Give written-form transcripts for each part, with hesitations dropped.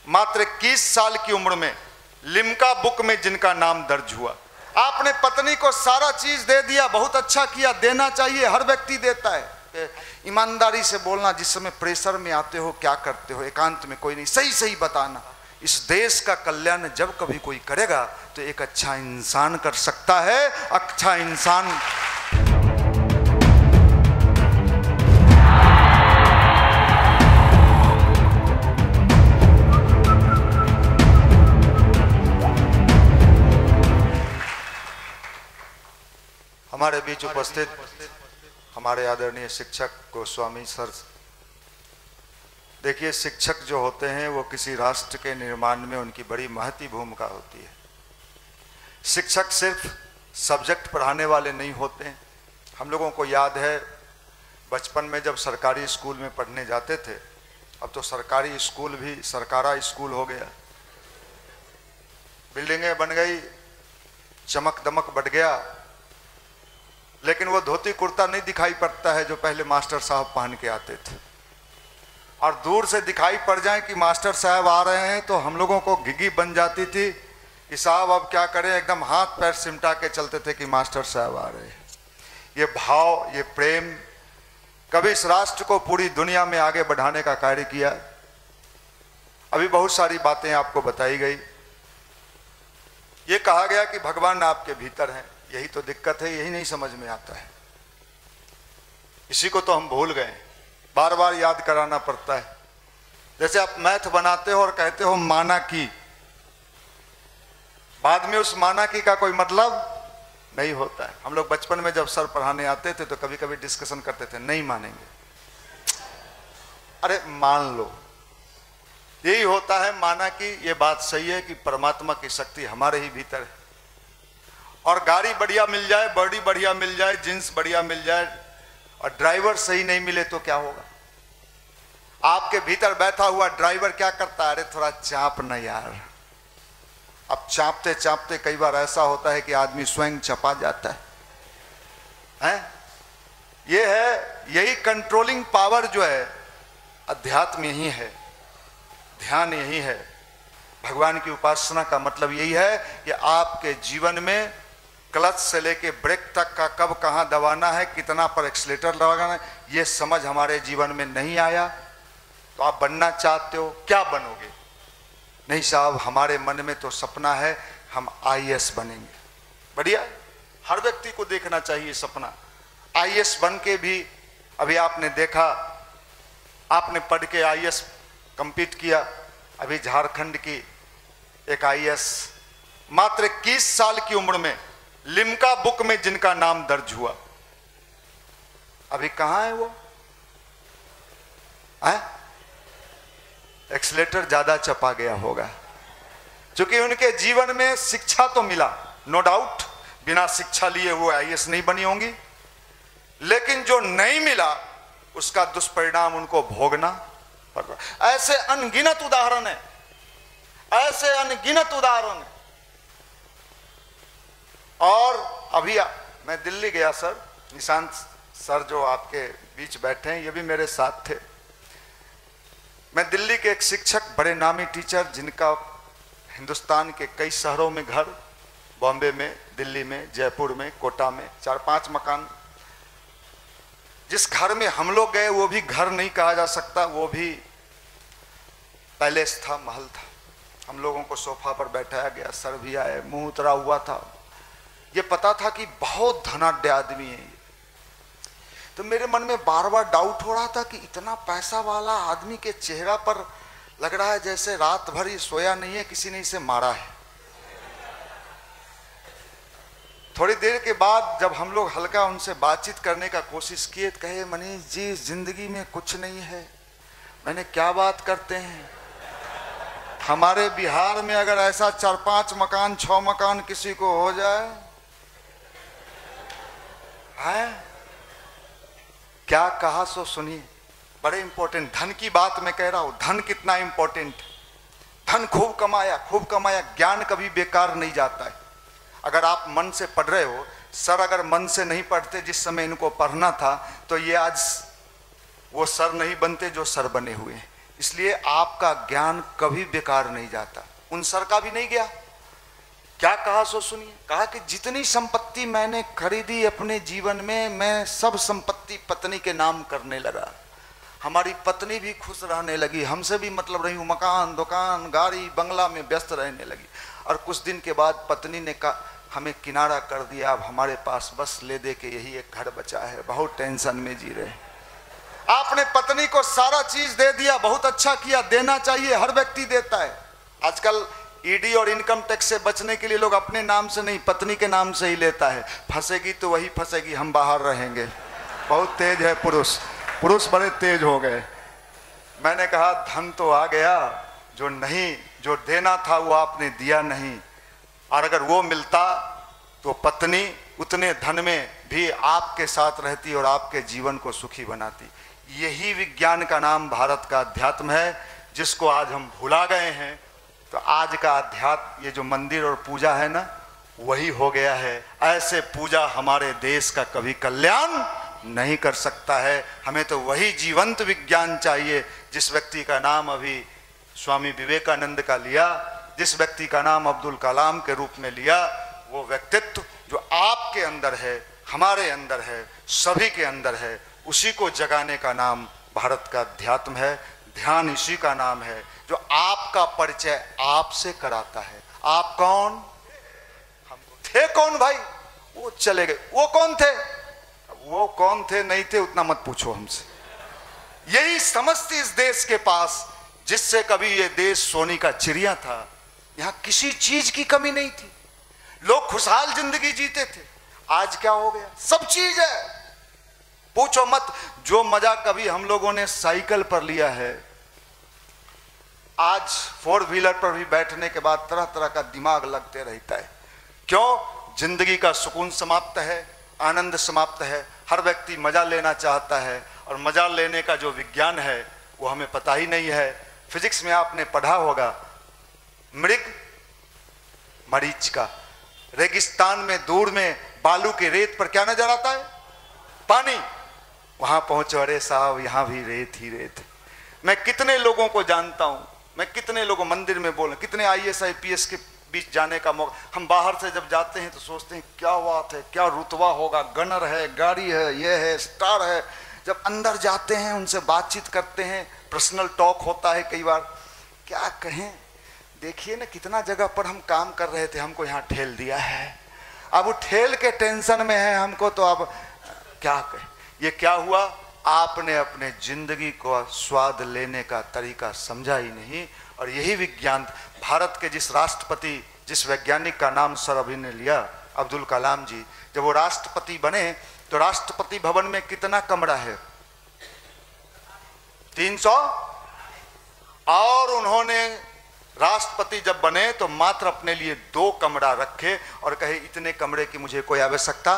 मात्र 21 साल की उम्र में लिम्का बुक में जिनका नाम दर्ज हुआ। आपने पत्नी को सारा चीज दे दिया, बहुत अच्छा किया, देना चाहिए, हर व्यक्ति देता है। ईमानदारी से बोलना, जिस समय प्रेशर में आते हो क्या करते हो, एकांत में कोई नहीं, सही सही बताना। इस देश का कल्याण जब कभी कोई करेगा तो एक अच्छा इंसान कर सकता है। अच्छा इंसान हमारे बीच उपस्थित हमारे आदरणीय शिक्षक गोस्वामी सर। देखिए, शिक्षक जो होते हैं वो किसी राष्ट्र के निर्माण में उनकी बड़ी महती भूमिका होती है। शिक्षक सिर्फ सब्जेक्ट पढ़ाने वाले नहीं होते हैं। हम लोगों को याद है बचपन में जब सरकारी स्कूल में पढ़ने जाते थे, अब तो सरकारी स्कूल भी सरकारा स्कूल हो गया, बिल्डिंगें बन गई, चमक दमक बढ़ गया, लेकिन वो धोती कुर्ता नहीं दिखाई पड़ता है जो पहले मास्टर साहब पहन के आते थे। और दूर से दिखाई पड़ जाए कि मास्टर साहब आ रहे हैं तो हम लोगों को घिघी बन जाती थी कि साहब अब क्या करें, एकदम हाथ पैर सिमटा के चलते थे कि मास्टर साहब आ रहे हैं। ये भाव, ये प्रेम कभी इस राष्ट्र को पूरी दुनिया में आगे बढ़ाने का कार्य किया। अभी बहुत सारी बातें आपको बताई गई। ये कहा गया कि भगवान आपके भीतर हैं। यही तो दिक्कत है, यही नहीं समझ में आता है। इसी को तो हम भूल गए, बार बार याद कराना पड़ता है। जैसे आप मैथ बनाते हो और कहते हो माना की, बाद में उस माना की का कोई मतलब नहीं होता है। हम लोग बचपन में जब सर पढ़ाने आते थे तो कभी कभी डिस्कशन करते थे, नहीं मानेंगे, अरे मान लो। यही होता है माना की। ये बात सही है कि परमात्मा की शक्ति हमारे ही भीतर है। और गाड़ी बढ़िया मिल जाए, बॉडी बढ़िया मिल जाए, जींस बढ़िया मिल जाए और ड्राइवर सही नहीं मिले तो क्या होगा? आपके भीतर बैठा हुआ ड्राइवर क्या करता है, अरे थोड़ा चाप न यार। अब चापते चापते कई बार ऐसा होता है कि आदमी स्वयं चपा जाता है? ये है, यही कंट्रोलिंग पावर जो है अध्यात्म यही है, ध्यान यही है। भगवान की उपासना का मतलब यही है कि आपके जीवन में क्लच से लेके ब्रेक तक का कब कहाँ दबाना है, कितना पर एक्सीलेटर लगाना है, ये समझ हमारे जीवन में नहीं आया तो आप बनना चाहते हो, क्या बनोगे? नहीं साहब, हमारे मन में तो सपना है हम आईएएस बनेंगे। बढ़िया, हर व्यक्ति को देखना चाहिए सपना। आईएएस बन के भी अभी आपने देखा, आपने पढ़ के आईएएस कंप्लीट किया। अभी झारखंड की एक आईएएस मात्र 21 साल की उम्र में लिम्का बुक में जिनका नाम दर्ज हुआ, अभी कहां है वो? एक्सीलेटर ज्यादा चपा गया होगा, क्योंकि उनके जीवन में शिक्षा तो मिला, नो डाउट, बिना शिक्षा लिए वो आईएएस नहीं बनी होंगी, लेकिन जो नहीं मिला उसका दुष्परिणाम उनको भोगना पड़ रहा। ऐसे अनगिनत उदाहरण है, ऐसे अनगिनत उदाहरण है। और अभी मैं दिल्ली गया सर, निशांत सर जो आपके बीच बैठे हैं ये भी मेरे साथ थे। मैं दिल्ली के एक शिक्षक, बड़े नामी टीचर, जिनका हिंदुस्तान के कई शहरों में घर, बॉम्बे में, दिल्ली में, जयपुर में, कोटा में 4-5 मकान। जिस घर में हम लोग गए वो भी घर नहीं कहा जा सकता, वो भी पैलेस था, महल था। हम लोगों को सोफा पर बैठाया गया, सर भी आए, मुंह उतरा हुआ था। ये पता था कि बहुत धनाढ्य आदमी है ये। तो मेरे मन में बार बार डाउट हो रहा था कि इतना पैसा वाला आदमी के चेहरा पर लग रहा है जैसे रात भर ये सोया नहीं है, किसी ने इसे मारा है। थोड़ी देर के बाद जब हम लोग हल्का उनसे बातचीत करने का कोशिश किए तो कहे, मनीष जी जिंदगी में कुछ नहीं है। मैंने, क्या बात करते हैं? हमारे बिहार में अगर ऐसा 4-5 मकान 6 मकान किसी को हो जाए है? क्या कहा सो सुनिए, बड़े इंपॉर्टेंट धन की बात मैं कह रहा हूं। धन कितना इंपॉर्टेंट, धन खूब कमाया, ज्ञान कभी बेकार नहीं जाता है। अगर आप मन से पढ़ रहे हो, सर अगर मन से नहीं पढ़ते जिस समय इनको पढ़ना था तो ये आज वो सर नहीं बनते जो सर बने हुए हैं। इसलिए आपका ज्ञान कभी बेकार नहीं जाता। उन सर का भी नहीं गया। क्या कहा सो सुनिए। कहा कि जितनी संपत्ति मैंने खरीदी अपने जीवन में, मैं सब संपत्ति पत्नी के नाम करने लगा। हमारी पत्नी भी खुश रहने लगी, हमसे भी मतलब रही, मकान दुकान गाड़ी बंगला में व्यस्त रहने लगी। और कुछ दिन के बाद पत्नी ने कहा हमें किनारा कर दिया, अब हमारे पास बस ले दे के यही एक घर बचा है, बहुत टेंशन में जी रहे। आपने पत्नी को सारा चीज दे दिया, बहुत अच्छा किया, देना चाहिए, हर व्यक्ति देता है। आजकल ईडी और इनकम टैक्स से बचने के लिए लोग अपने नाम से नहीं पत्नी के नाम से ही लेता है। फंसेगी तो वही फंसेगी, हम बाहर रहेंगे। बहुत तेज है पुरुष, पुरुष बड़े तेज हो गए। मैंने कहा धन तो आ गया, जो नहीं, जो देना था वो आपने दिया नहीं। और अगर वो मिलता तो पत्नी उतने धन में भी आपके साथ रहती और आपके जीवन को सुखी बनाती। यही विज्ञान का नाम भारत का अध्यात्म है, जिसको आज हम भुला गए हैं। तो आज का अध्यात्म, ये जो मंदिर और पूजा है ना, वही हो गया है। ऐसे पूजा हमारे देश का कभी कल्याण नहीं कर सकता है। हमें तो वही जीवंत विज्ञान चाहिए, जिस व्यक्ति का नाम अभी स्वामी विवेकानंद का लिया, जिस व्यक्ति का नाम अब्दुल कलाम के रूप में लिया, वो व्यक्तित्व जो आपके अंदर है, हमारे अंदर है, सभी के अंदर है, उसी को जगाने का नाम भारत का अध्यात्म है। ध्यान इसी का नाम है, जो आपका परिचय आपसे कराता है। आप कौन, हम थे कौन भाई, वो चले गए, वो कौन थे, वो कौन थे नहीं थे उतना मत पूछो हमसे। यही समझती इस देश के पास, जिससे कभी ये देश सोने का चिड़िया था। यहां किसी चीज की कमी नहीं थी, लोग खुशहाल जिंदगी जीते थे। आज क्या हो गया, सब चीज है, पूछो मत। जो मजा कभी हम लोगों ने साइकिल पर लिया है, आज 4 व्हीलर पर भी बैठने के बाद तरह तरह का दिमाग लगते रहता है। क्यों, जिंदगी का सुकून समाप्त है, आनंद समाप्त है। हर व्यक्ति मजा लेना चाहता है, और मजा लेने का जो विज्ञान है वो हमें पता ही नहीं है। फिजिक्स में आपने पढ़ा होगा, मृग मरीच का, रेगिस्तान में दूर में बालू के रेत पर क्या नजर आता है, पानी। वहां पहुंचो, अरे साहब यहां भी रेत ही रेत। मैं कितने लोगों को जानता हूं, मैं कितने लोगों मंदिर में बोले, कितने IAS IPS के बीच जाने का मौका। हम बाहर से जब जाते हैं तो सोचते हैं क्या बात है, क्या रुतबा होगा, गनर है, गाड़ी है, ये है, स्टार है। जब अंदर जाते हैं, उनसे बातचीत करते हैं, पर्सनल टॉक होता है कई बार। क्या कहें, देखिए ना कितना जगह पर हम काम कर रहे थे, हमको यहाँ ठेल दिया है। अब वो ठेल के टेंशन में है हमको, तो अब क्या कहें। ये क्या हुआ, आपने अपने जिंदगी को स्वाद लेने का तरीका समझा ही नहीं। और यही विज्ञान भारत के जिस राष्ट्रपति, जिस वैज्ञानिक का नाम सर अभी ने लिया, अब्दुल कलाम जी, जब वो राष्ट्रपति बने तो राष्ट्रपति भवन में कितना कमरा है, 300। और उन्होंने राष्ट्रपति जब बने तो मात्र अपने लिए 2 कमरा रखे और कहे इतने कमरे की मुझे कोई आवश्यकता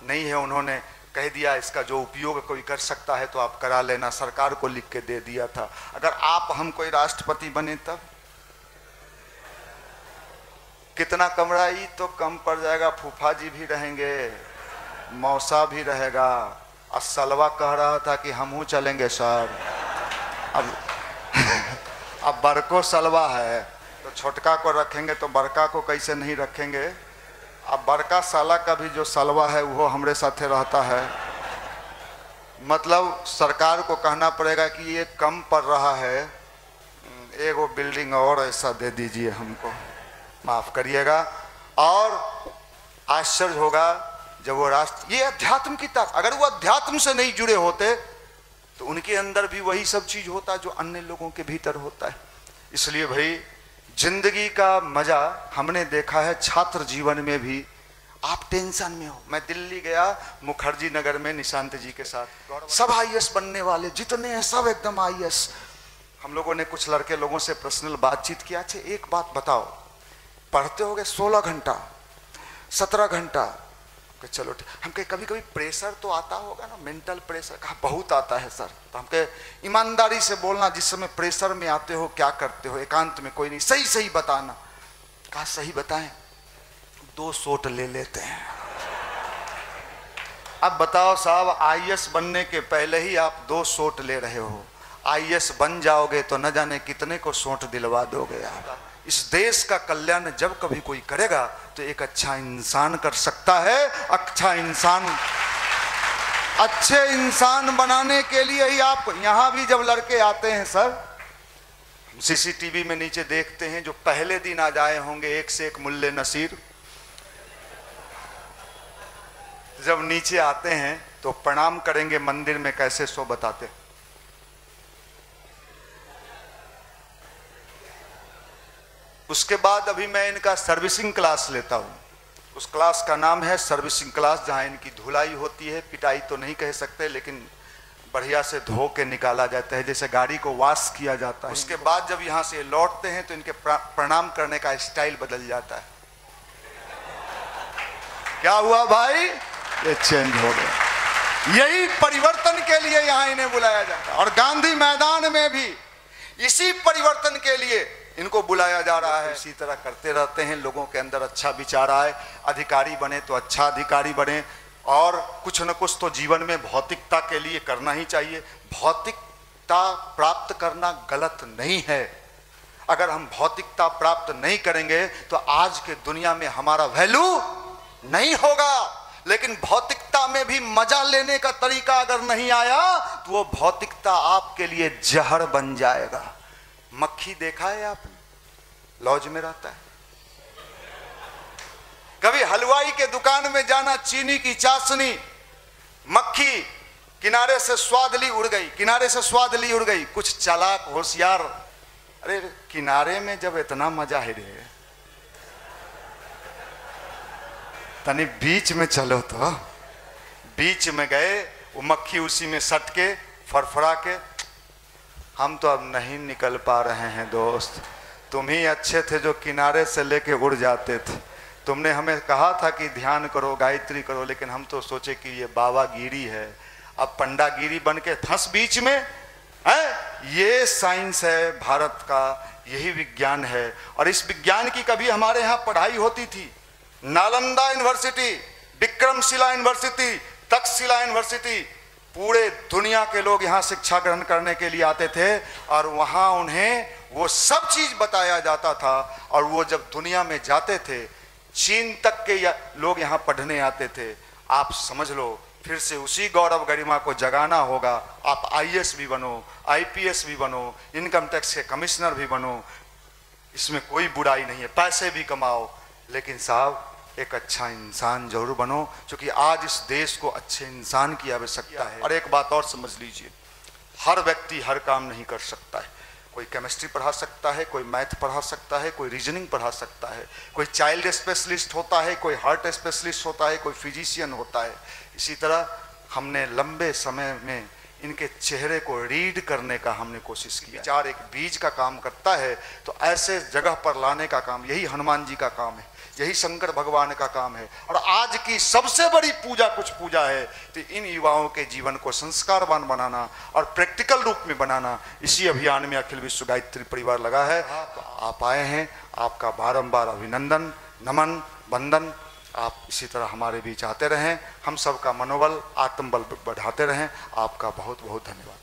नहीं है। उन्होंने कह दिया इसका जो उपयोग कोई कर सकता है तो आप करा लेना, सरकार को लिख के दे दिया था। अगर आप हम कोई राष्ट्रपति बने तब कितना कमरा ही तो कम पड़ जाएगा। फूफा जी भी रहेंगे, मौसा भी रहेगा, और सलवा कह रहा था कि हम हूँ चलेंगे सर। अब बड़को सलवा है तो छोटका को रखेंगे तो बड़का को कैसे नहीं रखेंगे। अब बड़का साला का भी जो सलवा है वो हमरे साथे रहता है। मतलब सरकार को कहना पड़ेगा कि ये कम पड़ रहा है, एगो बिल्डिंग और ऐसा दे दीजिए हमको, माफ करिएगा। और आश्चर्य होगा जब वो राष्ट्र, ये अध्यात्म की ताकत, अगर वो अध्यात्म से नहीं जुड़े होते तो उनके अंदर भी वही सब चीज होता जो अन्य लोगों के भीतर होता है। इसलिए भाई जिंदगी का मजा हमने देखा है छात्र जीवन में भी। आप टेंशन में हो, मैं दिल्ली गया मुखर्जी नगर में निशांत जी के साथ, सब IAS बनने वाले जितने हैं सब एकदम IAS। हम लोगों ने कुछ लड़के लोगों से पर्सनल बातचीत किया, अच्छा एक बात बताओ, पढ़ते होगे 16 घंटा 17 घंटा, चलो ठीक। हम कहे कभी कभी प्रेशर तो आता होगा ना, मेंटल प्रेशर। कहा बहुत आता है सर। तो हम कहे ईमानदारी से बोलना, जिस समय प्रेशर में आते हो क्या करते हो, एकांत में कोई नहीं, सही सही बताना। कहा सही बताएं, 2 शॉट ले लेते हैं। अब बताओ साहब, IAS बनने के पहले ही आप 2 शॉट ले रहे हो, IAS बन जाओगे तो न जाने कितने को सोंठ दिलवा दोगे आप। इस देश का कल्याण जब कभी कोई करेगा तो एक अच्छा इंसान कर सकता है। अच्छे इंसान बनाने के लिए ही आप यहां भी जब लड़के आते हैं सर, CCTV में नीचे देखते हैं, जो पहले दिन आज आए होंगे एक से एक मुल्ले नसीर, जब नीचे आते हैं तो प्रणाम करेंगे मंदिर में कैसे सो बताते। उसके बाद अभी मैं इनका सर्विसिंग क्लास लेता हूं। उस क्लास का नाम है सर्विसिंग क्लास, जहां इनकी धुलाई होती है, पिटाई तो नहीं कह सकते लेकिन बढ़िया से धो के निकाला जाता है, जैसे गाड़ी को वॉश किया जाता है। उसके बाद जब यहां से लौटते हैं तो इनके प्रणाम करने का स्टाइल बदल जाता है। क्या हुआ भाई? ये चेंज हो गया। यही परिवर्तन के लिए यहां इन्हें बुलाया जाता है। और गांधी मैदान में भी इसी परिवर्तन के लिए इनको बुलाया जा रहा है। इसी तरह करते रहते हैं, लोगों के अंदर अच्छा विचार आए, अधिकारी बने तो अच्छा अधिकारी बने, और कुछ न कुछ तो जीवन में भौतिकता के लिए करना ही चाहिए। भौतिकता प्राप्त करना गलत नहीं है। अगर हम भौतिकता प्राप्त नहीं करेंगे तो आज के दुनिया में हमारा वैल्यू नहीं होगा। लेकिन भौतिकता में भी मजा लेने का तरीका अगर नहीं आया तो वो भौतिकता आपके लिए जहर बन जाएगा। मक्खी देखा है आपने? लॉज में रहता है। कभी हलवाई के दुकान में जाना, चीनी की चाशनी, मक्खी किनारे से स्वाद ली उड़ गई, किनारे से स्वाद ली उड़ गई। कुछ चालाक होशियार, अरे किनारे में जब इतना मजा है रे, तनी बीच में चलो। तो बीच में गए, वो मक्खी उसी में सट के फरफरा के, हम तो अब नहीं निकल पा रहे हैं दोस्त, तुम ही अच्छे थे जो किनारे से लेके उड़ जाते थे। तुमने हमें कहा था कि ध्यान करो, गायत्री करो, लेकिन हम तो सोचे कि ये बाबागिरी है, अब पंडागिरी बन के फंस बीच में है। ये साइंस है भारत का, यही विज्ञान है। और इस विज्ञान की कभी हमारे यहाँ पढ़ाई होती थी। Nalanda university, Vikramshila university, Takshashila university, पूरे दुनिया के लोग यहाँ शिक्षा ग्रहण करने के लिए आते थे और वहाँ उन्हें वो सब चीज बताया जाता था। और वो जब दुनिया में जाते थे, चीन तक के लोग यहाँ पढ़ने आते थे। आप समझ लो, फिर से उसी गौरव गरिमा को जगाना होगा। आप IAS भी बनो, IPS भी बनो, इनकम टैक्स के कमिश्नर भी बनो, इसमें कोई बुराई नहीं है, पैसे भी कमाओ, लेकिन साहब एक अच्छा इंसान जरूर बनो, क्योंकि आज इस देश को अच्छे इंसान की आवश्यकता है। और एक बात और समझ लीजिए, हर व्यक्ति हर काम नहीं कर सकता है। कोई केमिस्ट्री पढ़ा सकता है, कोई मैथ पढ़ा सकता है, कोई रीजनिंग पढ़ा सकता है, कोई चाइल्ड स्पेशलिस्ट होता है, कोई हार्ट स्पेशलिस्ट होता है, कोई फिजिशियन होता है। इसी तरह हमने लंबे समय में इनके चेहरे को रीड करने का हमने कोशिश की। विचार एक बीज का काम करता है, तो ऐसे जगह पर लाने का काम यही हनुमान जी का काम है, यही शंकर भगवान का काम है। और आज की सबसे बड़ी पूजा कुछ पूजा है तो इन युवाओं के जीवन को संस्कारवान बनाना और प्रैक्टिकल रूप में बनाना। इसी अभियान में अखिल विश्व गायत्री परिवार लगा है। तो आप आए हैं, आपका बारंबार अभिनंदन, नमन, वंदन। आप इसी तरह हमारे बीच आते रहें, हम सबका मनोबल, आत्मबल बढ़ाते रहें। आपका बहुत बहुत धन्यवाद।